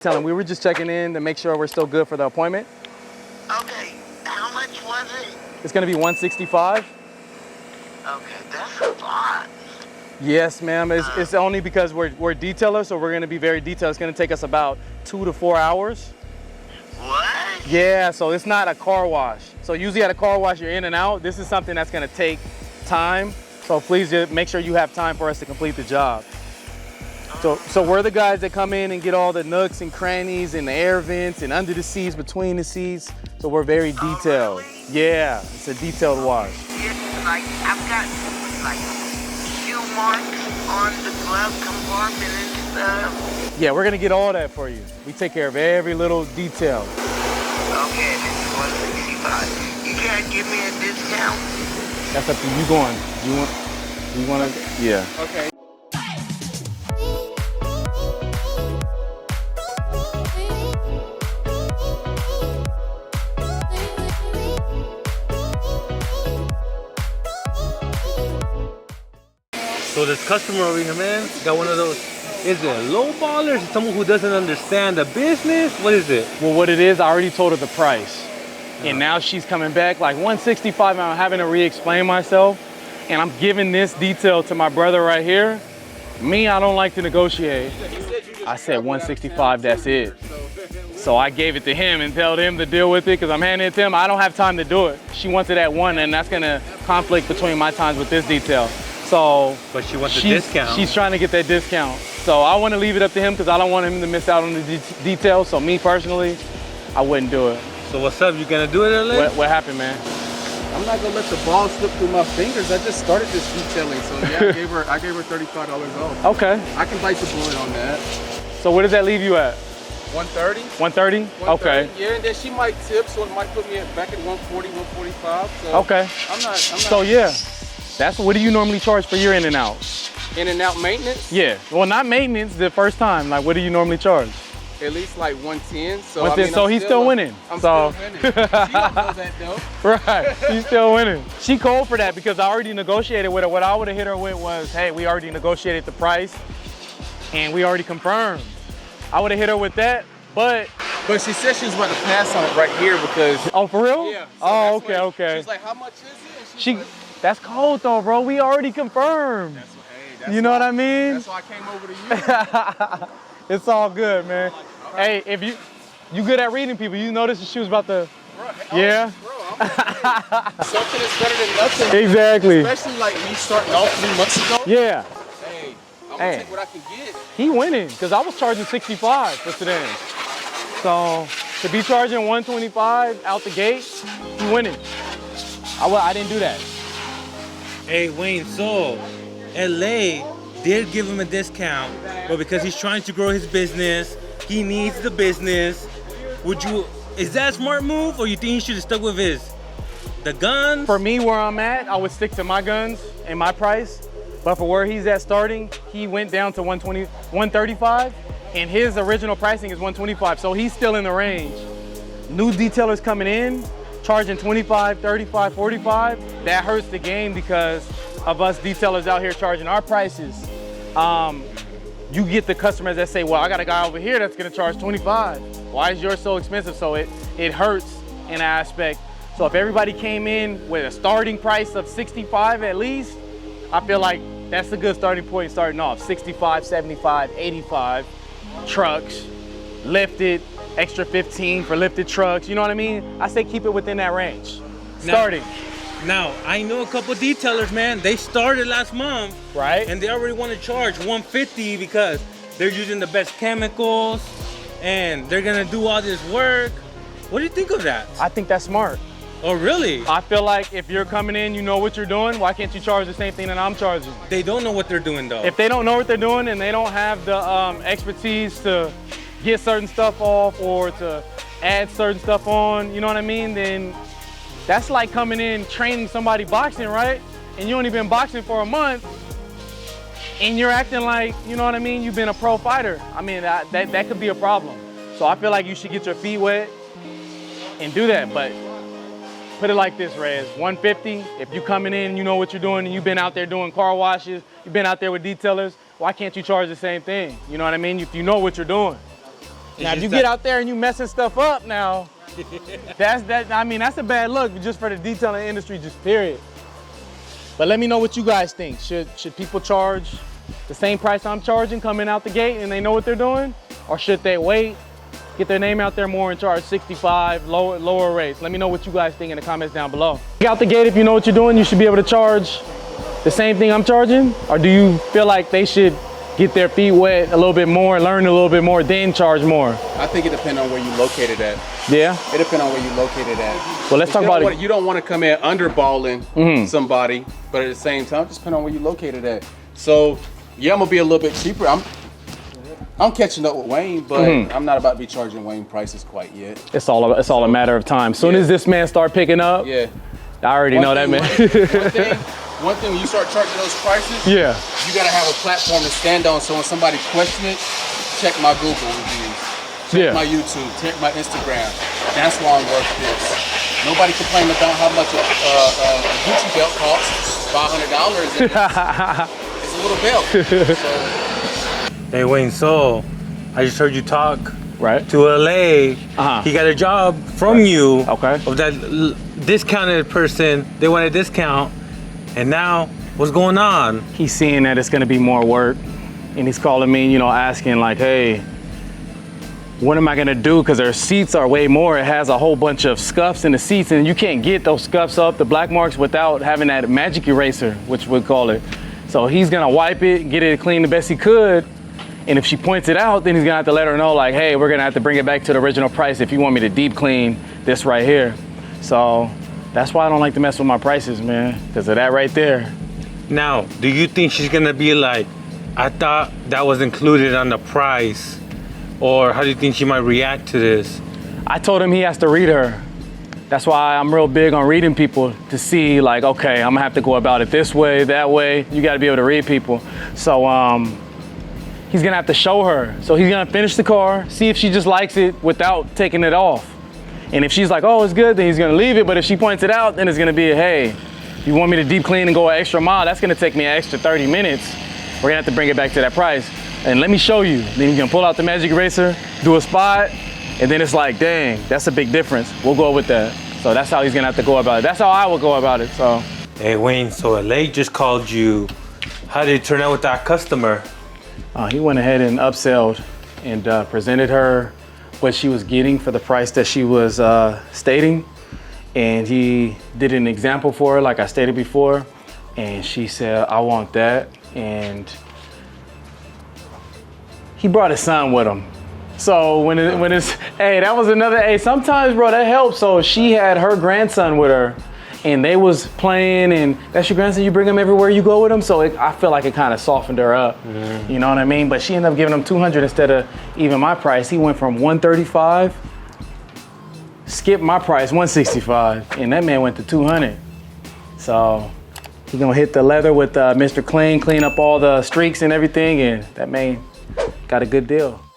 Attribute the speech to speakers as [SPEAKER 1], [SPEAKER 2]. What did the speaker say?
[SPEAKER 1] Tell him we were just checking in to make sure we're still good for the appointment.
[SPEAKER 2] Okay, how much was it?
[SPEAKER 1] It's gonna be $165.
[SPEAKER 2] Okay, that's a lot.
[SPEAKER 1] Yes, ma'am. It's only because we're detailers, so we're gonna be very detailed. It's gonna take us about 2 to 4 hours.
[SPEAKER 2] What?
[SPEAKER 1] Yeah, so it's not a car wash. So usually at a car wash, you're in and out. This is something that's gonna take time. So please just make sure you have time for us to complete the job. So we're the guys that come in and get all the nooks and crannies and the air vents and under the seats, between the seats. So we're very detailed.
[SPEAKER 2] Oh, really?
[SPEAKER 1] Yeah, it's a detailed wash.
[SPEAKER 2] It's like, I've got like few marks on the glove compartment and stuff.
[SPEAKER 1] Yeah, we're gonna get all that for you. We take care of every little detail.
[SPEAKER 2] Okay, and it's $165. You can't give me a discount?
[SPEAKER 1] That's up to you going. You want to, yeah.
[SPEAKER 2] Okay.
[SPEAKER 3] So this customer over here, man, got one of those. Is it a low baller? Is it someone who doesn't understand the business? What is it?
[SPEAKER 1] Well, what it is, I already told her the price. And now she's coming back like $165, and I'm having to re-explain myself. And I'm giving this detail to my brother right here. Me, I don't like to negotiate. I said $165, that's it. So I gave it to him and told him to deal with it because I'm handing it to him. I don't have time to do it. She wants it at $1, and that's gonna conflict between my times with this detail. So,
[SPEAKER 3] but she wants a discount.
[SPEAKER 1] She's trying to get that discount. So I want to leave it up to him because I don't want him to miss out on the details. So me personally, I wouldn't do it.
[SPEAKER 3] So what's up? You gonna do it, LA?
[SPEAKER 1] What happened, man?
[SPEAKER 4] I'm not gonna let the ball slip through my fingers. I just started this detailing, so yeah, I gave her $35 off.
[SPEAKER 1] Okay.
[SPEAKER 4] I can bite the bullet on that.
[SPEAKER 1] So where does that leave you at?
[SPEAKER 4] 130.
[SPEAKER 1] 130? Okay.
[SPEAKER 4] Yeah, and then she might tip, so it might put me back at 140, 145. So
[SPEAKER 1] okay.
[SPEAKER 4] I'm not.
[SPEAKER 1] So yeah, what do you normally charge for your in and out?
[SPEAKER 4] In and out maintenance?
[SPEAKER 1] Yeah. Well, not maintenance the first time. Like, what do you normally charge?
[SPEAKER 4] At least like 110. So
[SPEAKER 1] 110.
[SPEAKER 4] I mean,
[SPEAKER 1] so he's still winning.
[SPEAKER 4] I'm still winning. She don't know that though.
[SPEAKER 1] Right. She's still winning. She cold for that because I already negotiated with her. What I would have hit her with was, hey, we already negotiated the price and we already confirmed. I would have hit her with that, but
[SPEAKER 4] she said she was about to pass on it right here because.
[SPEAKER 1] Oh, for real?
[SPEAKER 4] Yeah. So
[SPEAKER 1] oh, okay.
[SPEAKER 4] She's like, how much is it?
[SPEAKER 1] That's cold though, bro. We already confirmed. You know what I mean?
[SPEAKER 4] That's why I came over to you.
[SPEAKER 1] It's all good, man. Hey, if you good at reading people, you noticed she was about to.
[SPEAKER 4] Bro,
[SPEAKER 1] yeah.
[SPEAKER 4] Bro, something is better than nothing.
[SPEAKER 1] Exactly.
[SPEAKER 4] Especially like me starting off 3 months ago.
[SPEAKER 1] Yeah.
[SPEAKER 4] Hey, I'm gonna take what I can get.
[SPEAKER 1] He winning because I was charging 65 for sedans. So to be charging 125 out the gate, he winning. I didn't do that.
[SPEAKER 3] Hey Wayne, so LA did give him a discount, but because he's trying to grow his business, he needs the business. Is that a smart move, or you think he should have stuck with the guns?
[SPEAKER 1] For me, where I'm at, I would stick to my guns and my price. But for where he's at starting, he went down to 135, and his original pricing is 125, so he's still in the range. New detailers coming in, charging 25, 35, 45, that hurts the game because of us detailers out here charging our prices. You get the customers that say, well, I got a guy over here that's gonna charge 25. Why is yours so expensive? So it hurts in an aspect. So if everybody came in with a starting price of 65 at least, I feel like that's a good starting point starting off. 65, 75, 85 trucks, lifted, extra 15 for lifted trucks. You know what I mean? I say keep it within that range. Starting.
[SPEAKER 3] Now, I know a couple detailers, man. They started last month,
[SPEAKER 1] right?
[SPEAKER 3] And they already want to charge $150 because they're using the best chemicals and they're gonna do all this work. What do you think of that?
[SPEAKER 1] I think that's smart.
[SPEAKER 3] Oh, really?
[SPEAKER 1] I feel like if you're coming in, you know what you're doing, why can't you charge the same thing that I'm charging?
[SPEAKER 3] They don't know what they're doing though.
[SPEAKER 1] If they don't know what they're doing and they don't have the expertise to get certain stuff off or to add certain stuff on, you know what I mean, then that's like coming in training somebody boxing, right? And you only been boxing for a month and you're acting like, you know what I mean, you've been a pro fighter. I mean, that could be a problem. So I feel like you should get your feet wet and do that. But put it like this, Rez, 150, if you coming in, you know what you're doing, and you've been out there doing car washes, you've been out there with detailers, why can't you charge the same thing? You know what I mean? If you know what you're doing. Now, if you get out there and you messing stuff up now, that's a bad look just for the detailing industry, just period. But let me know what you guys think. Should people charge the same price I'm charging coming out the gate and they know what they're doing? Or should they wait, get their name out there more and charge 65, lower rates? Let me know what you guys think in the comments down below. Out the gate, if you know what you're doing, you should be able to charge the same thing I'm charging? Or do you feel like they should get their feet wet a little bit more, learn a little bit more, then charge more?
[SPEAKER 4] I think it depends on where you located at.
[SPEAKER 1] Yeah?
[SPEAKER 4] It depends on where you located at.
[SPEAKER 1] Well, let's talk about it.
[SPEAKER 4] You don't want to come in underballing somebody, but at the same time, just depend on where you located at. So, yeah, I'm gonna be a little bit cheaper. I'm catching up with Wayne, but I'm not about to be charging Wayne prices quite yet.
[SPEAKER 1] It's all a matter of time. Soon as this man start picking up, I already know that man.
[SPEAKER 4] One thing, when you start charging those prices, you gotta have a platform to stand on. So when somebody questions it, check my Google reviews, check my YouTube, check my Instagram. That's why I'm worth this. Nobody complained about how much a Gucci belt costs, $500. It's a little belt.
[SPEAKER 3] Hey Wayne, so I just heard you talk to LA. He got a job from you. Of that discounted person. They want a discount. And now, what's going on?
[SPEAKER 1] He's seeing that it's gonna be more work, and he's calling me, asking like, hey, what am I gonna do? Because their seats are way more. It has a whole bunch of scuffs in the seats, and you can't get those scuffs up, the black marks, without having that magic eraser, which we call it. So he's gonna wipe it, get it clean the best he could, and if she points it out, then he's gonna have to let her know like, hey, we're gonna have to bring it back to the original price if you want me to deep clean this right here. So that's why I don't like to mess with my prices, man, because of that right there.
[SPEAKER 3] Now, do you think she's gonna be like, I thought that was included on the price? Or how do you think she might react to this?
[SPEAKER 1] I told him he has to read her. That's why I'm real big on reading people to see like, okay, I'm gonna have to go about it this way, that way. You gotta be able to read people. So he's gonna have to show her. So he's gonna finish the car, see if she just likes it without taking it off. And if she's like, oh, it's good, then he's gonna leave it. But if she points it out, then it's gonna be a, hey, you want me to deep clean and go an extra mile? That's gonna take me an extra 30 minutes. We're gonna have to bring it back to that price. And let me show you. Then you can pull out the magic eraser, do a spot, and then it's like, dang, that's a big difference. We'll go with that. So that's how he's gonna have to go about it. That's how I would go about it, so.
[SPEAKER 3] Hey Wayne, so LA just called you. How did it turn out with that customer?
[SPEAKER 1] He went ahead and upselled and presented her what she was getting for the price that she was stating. And he did an example for her, like I stated before. And she said, I want that. And he brought his son with him. So when it's, hey, that was another, hey, sometimes, bro, that helps. So she had her grandson with her and they was playing, and that's your grandson, you bring him everywhere you go with him. So I feel like it kind of softened her up, you know what I mean? But she ended up giving him 200 instead of even my price. He went from 135, skipped my price, 165, and that man went to 200. So he's gonna hit the leather with Mr. Clean up all the streaks and everything, and that man got a good deal.